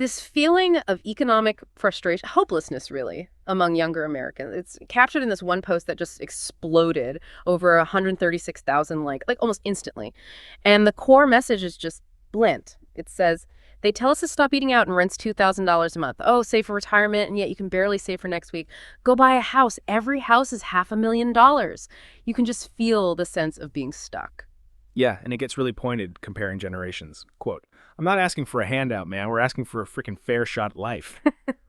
This feeling of economic frustration, hopelessness really, among younger Americans. It's captured in this one post that just exploded over 136,000 like almost instantly. And the core message is just blunt. It says, they tell us to stop eating out and rent's $2,000 a month. Oh, save for retirement, and yet you can barely save for next week. Go buy a house. Every house is $500,000. You can just feel the sense of being stuck. Yeah, and it gets really pointed comparing generations. Quote, I'm not asking for a handout, man. We're asking for a freaking fair shot at life.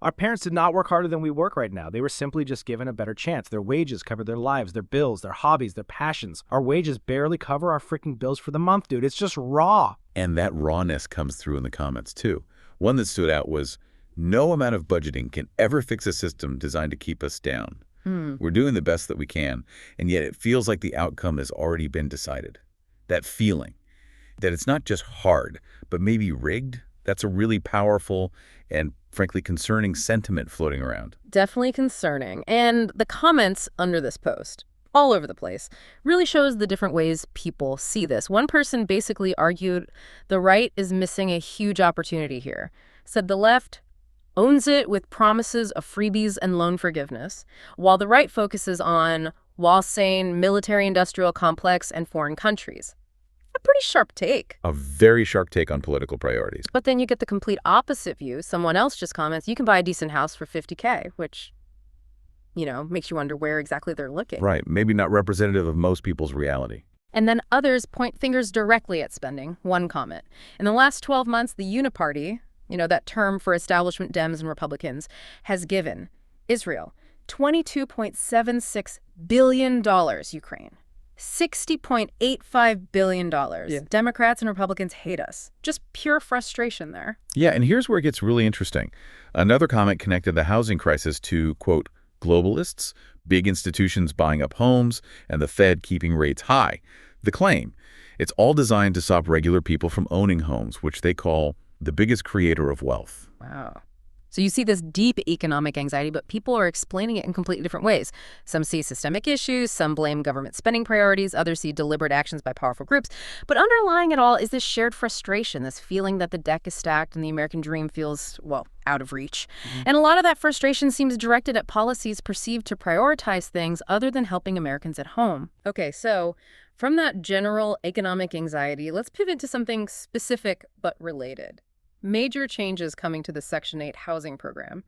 Our parents did not work harder than we work right now. They were simply just given a better chance. Their wages cover their lives, their bills, their hobbies, their passions. Our wages barely cover our freaking bills for the month, dude. It's just raw. And that rawness comes through in the comments, too. One that stood out was, no amount of budgeting can ever fix a system designed to keep us down. We're doing the best that we can, and yet it feels like the outcome has already been decided. That feeling that it's not just hard, but maybe rigged, that's a really powerful and frankly concerning sentiment floating around. Definitely concerning. And the comments under this post, all over the place, really shows the different ways people see this. One person basically argued the right is missing a huge opportunity here. Said the left owns it with promises of freebies and loan forgiveness, while the right focuses on wall-saying military-industrial complex and foreign countries. A pretty sharp take. A very sharp take on political priorities. But then you get the complete opposite view. Someone else just comments, you can buy a decent house for $50K, which, makes you wonder where exactly they're looking. Right. Maybe not representative of most people's reality. And then others point fingers directly at spending. One comment. In the last 12 months, the Uniparty, that term for establishment Dems and Republicans, has given Israel $22.76 billion, Ukraine. $60.85 billion. Yeah. Democrats and Republicans hate us. Just pure frustration there. Yeah, and here's where it gets really interesting. Another comment connected the housing crisis to, quote, globalists, big institutions buying up homes, and the Fed keeping rates high. The claim, it's all designed to stop regular people from owning homes, which they call the biggest creator of wealth. Wow. So you see this deep economic anxiety, but people are explaining it in completely different ways. Some see systemic issues, some blame government spending priorities, others see deliberate actions by powerful groups. But underlying it all is this shared frustration, this feeling that the deck is stacked and the American dream feels, out of reach. And a lot of that frustration seems directed at policies perceived to prioritize things other than helping Americans at home. Okay, so from that general economic anxiety, let's pivot to something specific but related. Major changes coming to the Section 8 housing program.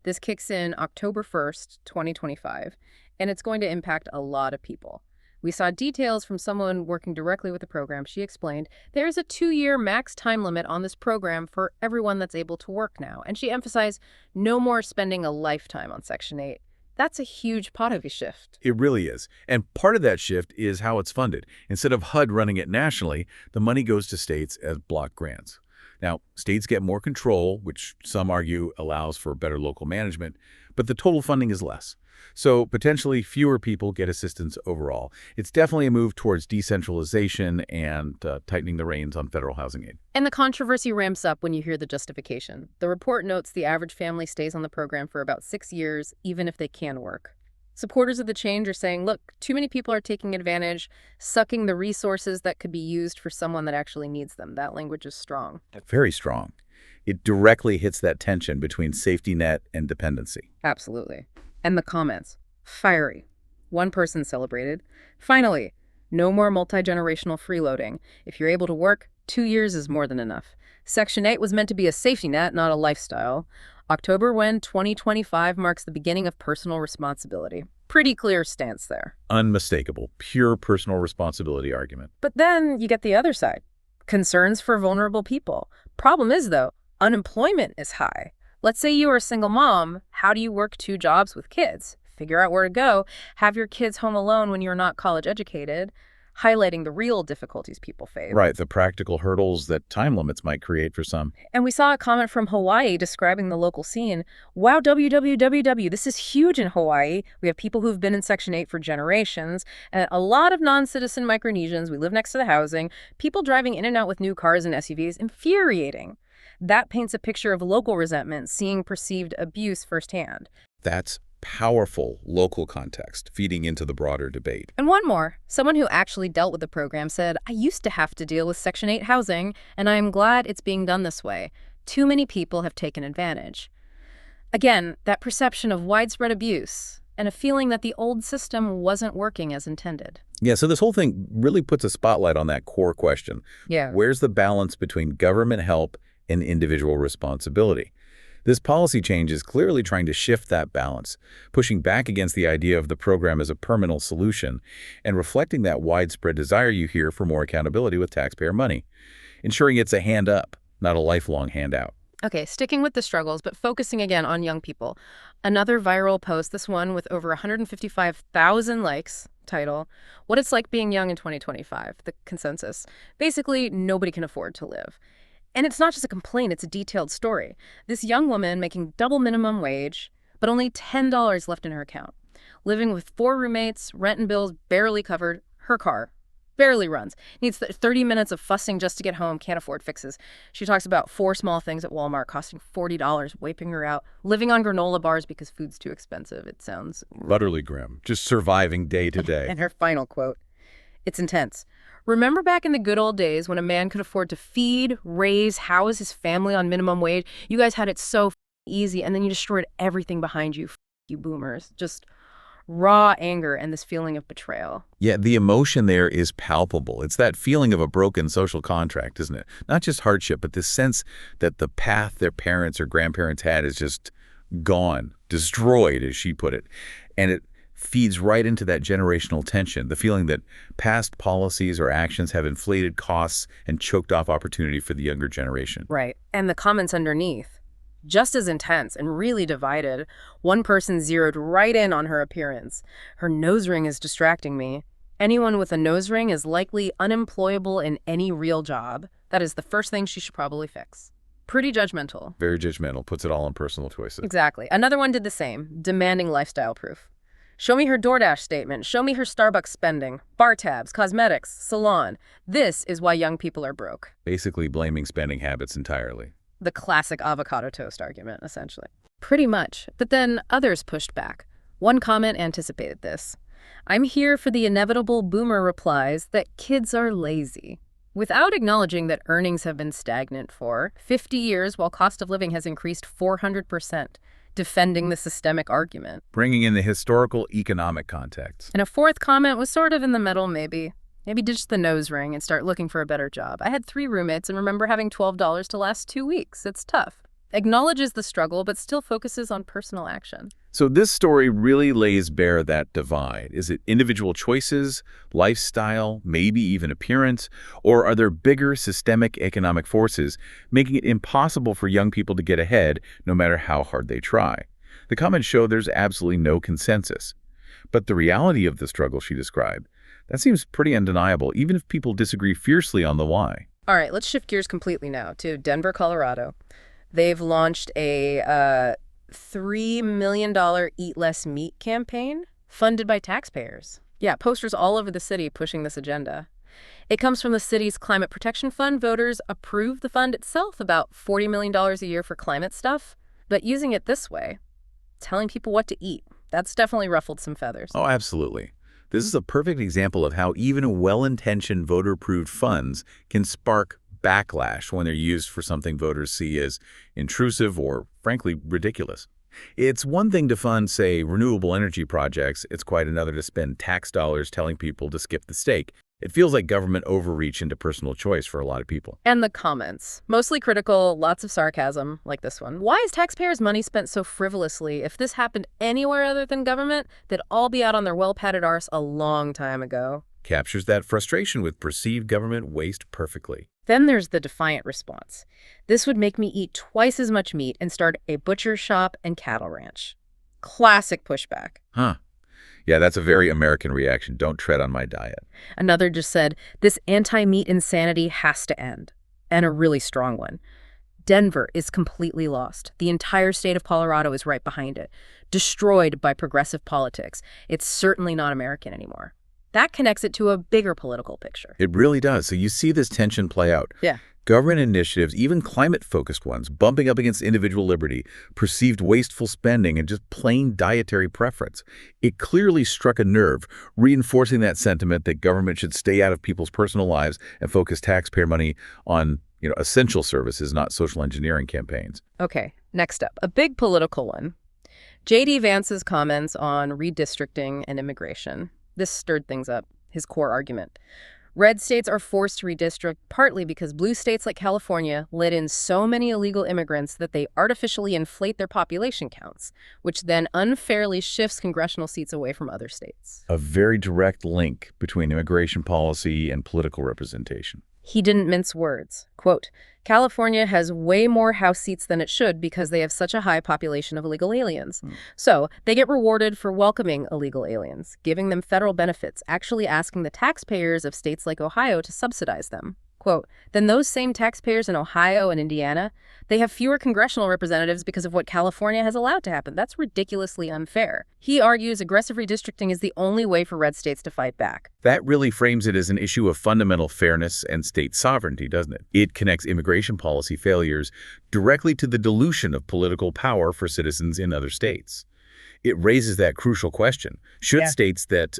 This kicks in October 1st, 2025, and it's going to impact a lot of people. We saw details from someone working directly with the program. She explained there's a 2-year max time limit on this program for everyone that's able to work now. And she emphasized no more spending a lifetime on Section 8. That's a huge part of a shift. It really is. And part of that shift is how it's funded. Instead of HUD running it nationally, the money goes to states as block grants. Now, states get more control, which some argue allows for better local management, but the total funding is less. So potentially fewer people get assistance overall. It's definitely a move towards decentralization and tightening the reins on federal housing aid. And the controversy ramps up when you hear the justification. The report notes the average family stays on the program for about 6 years, even if they can work. Supporters of the change are saying, look, too many people are taking advantage, sucking the resources that could be used for someone that actually needs them. That language is strong. Very strong. It directly hits that tension between safety net and dependency. Absolutely. And the comments, fiery. One person celebrated. Finally, no more multi-generational freeloading. If you're able to work, 2 years is more than enough. Section 8 was meant to be a safety net, not a lifestyle. October when 2025 marks the beginning of personal responsibility. Pretty clear stance there. Unmistakable, pure personal responsibility argument. But then you get the other side. Concerns for vulnerable people. Problem is, though, unemployment is high. Let's say you are a single mom. How do you work 2 jobs with kids? Figure out where to go. Have your kids home alone when you're not college educated. Highlighting the real difficulties people face. Right, the practical hurdles that time limits might create for some. And we saw a comment from Hawaii describing the local scene. Wow, WWWW, this is huge in Hawaii. We have people who've been in Section 8 for generations. And a lot of non-citizen Micronesians. We live next to the housing. People driving in and out with new cars and SUVs. Infuriating. That paints a picture of local resentment, seeing perceived abuse firsthand. That's powerful local context feeding into the broader debate. And one more. Someone who actually dealt with the program said, I used to have to deal with Section 8 housing, and I am glad it's being done this way. Too many people have taken advantage. Again, that perception of widespread abuse and a feeling that the old system wasn't working as intended. Yeah, so this whole thing really puts a spotlight on that core question. Yeah. Where's the balance between government help and individual responsibility? This policy change is clearly trying to shift that balance, pushing back against the idea of the program as a permanent solution and reflecting that widespread desire you hear for more accountability with taxpayer money, ensuring it's a hand up, not a lifelong handout. Okay, sticking with the struggles, but focusing again on young people. Another viral post, this one with over 155,000 likes, title, What It's Like Being Young in 2025, the consensus. Basically, nobody can afford to live. And it's not just a complaint, it's a detailed story. This young woman making double minimum wage, but only $10 left in her account. Living with 4 roommates, rent and bills barely covered, her car barely runs. Needs 30 minutes of fussing just to get home, can't afford fixes. She talks about 4 small things at Walmart costing $40, wiping her out, living on granola bars because food's too expensive. It sounds Utterly grim, just surviving day to day. And her final quote, it's intense. Remember back in the good old days when a man could afford to feed, raise, house his family on minimum wage? You guys had it so easy, and then you destroyed everything behind you, you boomers. Just raw anger and this feeling of betrayal. Yeah, the emotion there is palpable. It's that feeling of a broken social contract, isn't it? Not just hardship, but this sense that the path their parents or grandparents had is just gone, destroyed, as she put it. And it feeds right into that generational tension, the feeling that past policies or actions have inflated costs and choked off opportunity for the younger generation. Right. And the comments underneath, just as intense and really divided. One person zeroed right in on her appearance. Her nose ring is distracting me. Anyone with a nose ring is likely unemployable in any real job. That is the first thing she should probably fix. Pretty judgmental. Very judgmental, puts it all on personal choices. Exactly. Another one did the same, demanding lifestyle proof. Show me her DoorDash statement. Show me her Starbucks spending. Bar tabs, cosmetics, salon. This is why young people are broke. Basically blaming spending habits entirely. The classic avocado toast argument, essentially. Pretty much. But then others pushed back. One comment anticipated this. I'm here for the inevitable boomer replies that kids are lazy, without acknowledging that earnings have been stagnant for 50 years while cost of living has increased 400%, defending the systemic argument. Bringing in the historical economic context. And a fourth comment was sort of in the middle, maybe. Maybe ditch the nose ring and start looking for a better job. I had 3 roommates and remember having $12 to last 2 weeks. It's tough. Acknowledges the struggle, but still focuses on personal action. So this story really lays bare that divide. Is it individual choices, lifestyle, maybe even appearance, or are there bigger systemic economic forces making it impossible for young people to get ahead no matter how hard they try? The comments show there's absolutely no consensus. But the reality of the struggle she described, that seems pretty undeniable, even if people disagree fiercely on the why. All right, let's shift gears completely now to Denver, Colorado. They've launched a $3 million Eat Less Meat campaign funded by taxpayers. Yeah, posters all over the city pushing this agenda. It comes from the city's Climate Protection Fund. Voters approved the fund itself, about $40 million a year for climate stuff. But using it this way, telling people what to eat, that's definitely ruffled some feathers. Oh, absolutely. This is a perfect example of how even well-intentioned voter-approved funds can spark backlash when they're used for something voters see as intrusive or, frankly, ridiculous. It's one thing to fund, say, renewable energy projects. It's quite another to spend tax dollars telling people to skip the steak. It feels like government overreach into personal choice for a lot of people. And the comments, mostly critical, lots of sarcasm, like this one. Why is taxpayers' money spent so frivolously? If this happened anywhere other than government, they'd all be out on their well-padded arse a long time ago. Captures that frustration with perceived government waste perfectly. Then there's the defiant response. This would make me eat twice as much meat and start a butcher shop and cattle ranch. Classic pushback. Huh. Yeah, that's a very American reaction. Don't tread on my diet. Another just said, this anti-meat insanity has to end. And a really strong one. Denver is completely lost. The entire state of Colorado is right behind it. Destroyed by progressive politics. It's certainly not American anymore. That connects it to a bigger political picture. It really does. So you see this tension play out. Yeah. Government initiatives, even climate-focused ones, bumping up against individual liberty, perceived wasteful spending, and just plain dietary preference. It clearly struck a nerve, reinforcing that sentiment that government should stay out of people's personal lives and focus taxpayer money on, essential services, not social engineering campaigns. Okay, next up, a big political one. J.D. Vance's comments on redistricting and immigration. This stirred things up, his core argument. Red states are forced to redistrict partly because blue states like California let in so many illegal immigrants that they artificially inflate their population counts, which then unfairly shifts congressional seats away from other states. A very direct link between immigration policy and political representation. He didn't mince words. Quote, California has way more House seats than it should because they have such a high population of illegal aliens. So they get rewarded for welcoming illegal aliens, giving them federal benefits, actually asking the taxpayers of states like Ohio to subsidize them. Quote, then those same taxpayers in Ohio and Indiana, they have fewer congressional representatives because of what California has allowed to happen. That's ridiculously unfair. He argues aggressive redistricting is the only way for red states to fight back. That really frames it as an issue of fundamental fairness and state sovereignty, doesn't it? It connects immigration policy failures directly to the dilution of political power for citizens in other states. It raises that crucial question. Should states that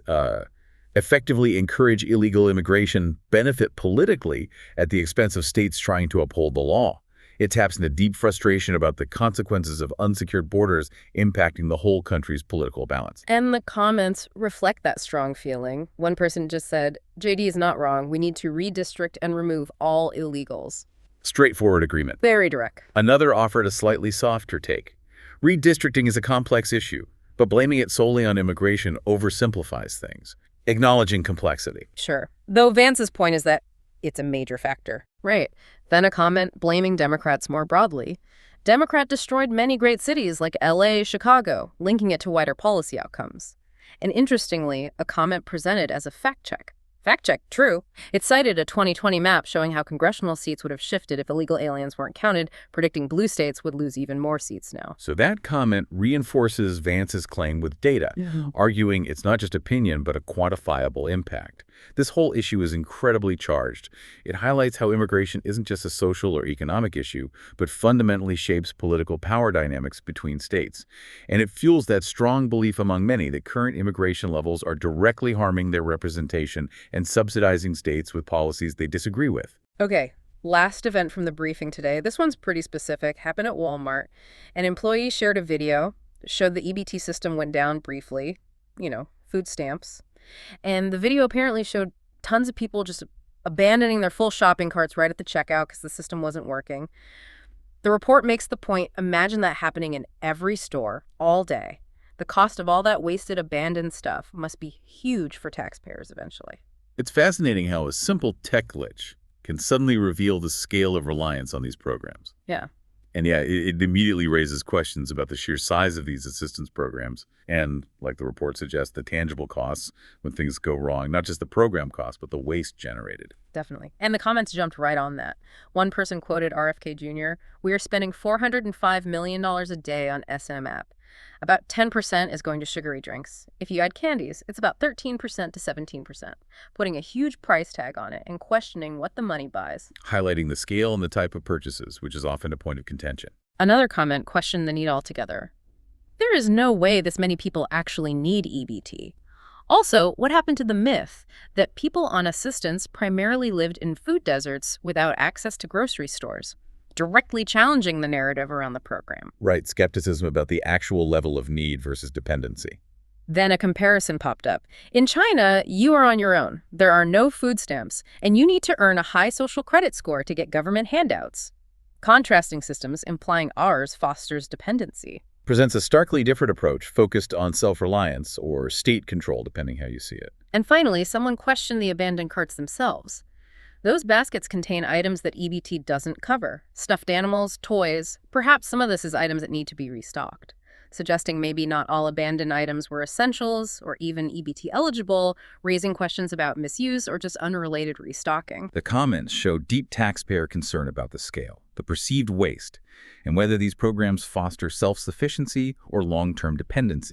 effectively encourage illegal immigration benefit politically at the expense of states trying to uphold the law? It taps into deep frustration about the consequences of unsecured borders impacting the whole country's political balance. And the comments reflect that strong feeling. One person just said, JD is not wrong. We need to redistrict and remove all illegals. Straightforward agreement. Very direct. Another offered a slightly softer take. Redistricting is a complex issue, but blaming it solely on immigration oversimplifies things. Acknowledging complexity. Sure. Though Vance's point is that it's a major factor. Right. Then a comment blaming Democrats more broadly. Democrat destroyed many great cities like LA, Chicago, linking it to wider policy outcomes. And interestingly, a comment presented as a fact check. Fact check, true. It cited a 2020 map showing how congressional seats would have shifted if illegal aliens weren't counted, predicting blue states would lose even more seats now. So that comment reinforces Vance's claim with data, arguing it's not just opinion, but a quantifiable impact. This whole issue is incredibly charged. It highlights how immigration isn't just a social or economic issue, but fundamentally shapes political power dynamics between states. And it fuels that strong belief among many that current immigration levels are directly harming their representation and subsidizing states with policies they disagree with. Okay, last event from the briefing today. This one's pretty specific. Happened at Walmart. An employee shared a video, showed the EBT system went down briefly, food stamps. And the video apparently showed tons of people just abandoning their full shopping carts right at the checkout because the system wasn't working. The report makes the point, imagine that happening in every store all day. The cost of all that wasted, abandoned stuff must be huge for taxpayers eventually. It's fascinating how a simple tech glitch can suddenly reveal the scale of reliance on these programs. Yeah. And it immediately raises questions about the sheer size of these assistance programs and, like the report suggests, the tangible costs when things go wrong, not just the program costs, but the waste generated. Definitely. And the comments jumped right on that. One person quoted RFK Jr., "We are spending $405 million a day on SM app. About 10% is going to sugary drinks. If you add candies, it's about 13% to 17%, putting a huge price tag on it and questioning what the money buys." Highlighting the scale and the type of purchases, which is often a point of contention. Another comment questioned the need altogether. There is no way this many people actually need EBT. Also, what happened to the myth that people on assistance primarily lived in food deserts without access to grocery stores? Directly challenging the narrative around the program. Right, skepticism about the actual level of need versus dependency. Then a comparison popped up. In China, you are on your own. There are no food stamps, and you need to earn a high social credit score to get government handouts. Contrasting systems implying ours fosters dependency. Presents a starkly different approach focused on self-reliance or state control, depending how you see it. And finally, someone questioned the abandoned carts themselves. Those baskets contain items that EBT doesn't cover. Stuffed animals, toys. Perhaps some of this is items that need to be restocked, suggesting maybe not all abandoned items were essentials or even EBT eligible, raising questions about misuse or just unrelated restocking. The comments show deep taxpayer concern about the scale, the perceived waste, and whether these programs foster self-sufficiency or long-term dependency.